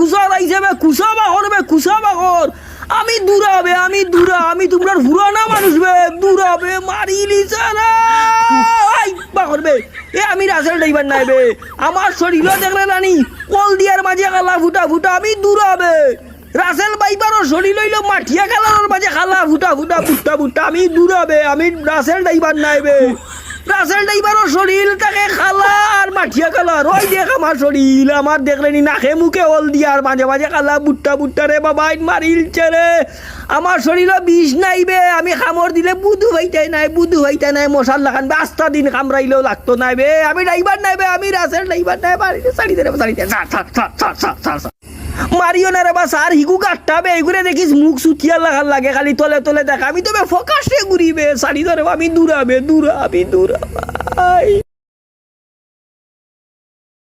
খুশা লাইছে বে খুশা বাকর বে খুশা বাকর আমি দূরাবে আমি তোমরা পুরানা মানুষ বে দূরাবে মারিলি সারা আই বাকর বে এ আমি রাসেল ড্রাইভার নাই বে আমার শরীর দেখলে রানি কল দিয়ার মাঝে খালা ফুটা ফুটা আমি দূরাবে রাসেল বাইবারও শরীর হইল মাঠিয়া খেলার মাঝে খালা ফুটা ফুটা ফুটা ফুটা আমি দূরাবে আমি রাসেল ড্রাইভার নাই বে রাসেল ড্রাইভারও শরীর তাকে খালা আর মাঠিয়া কালার ওই দেখ আমার শরীর আমার দেখলেনি নাকে মুখে হল দিয়ার মাঝে মাঝে খালা বুট্টা বুট্টা রে বাবা মারিলছে রে আমার শরীরও বিষ নাইবে আমি খামর দিলে বুধু হইতাই নাই মশার লাগান আস্তা দিন কামড়াইলেও লাগতো নাই বে আমি ড্রাইভার নাই বে আমি রাসেল ড্রাইভার নাই বাড়িতে সারিতে মারিও না রে বা সার হিগু কাটটা বে এগুলো দেখিস মুখ সুতিয়ার লাগার লাগে খালি তলে তলে দেখা আমি তো বে ফোকাসে ঘুরিবে সারি ধরে আমি দূরা ভাই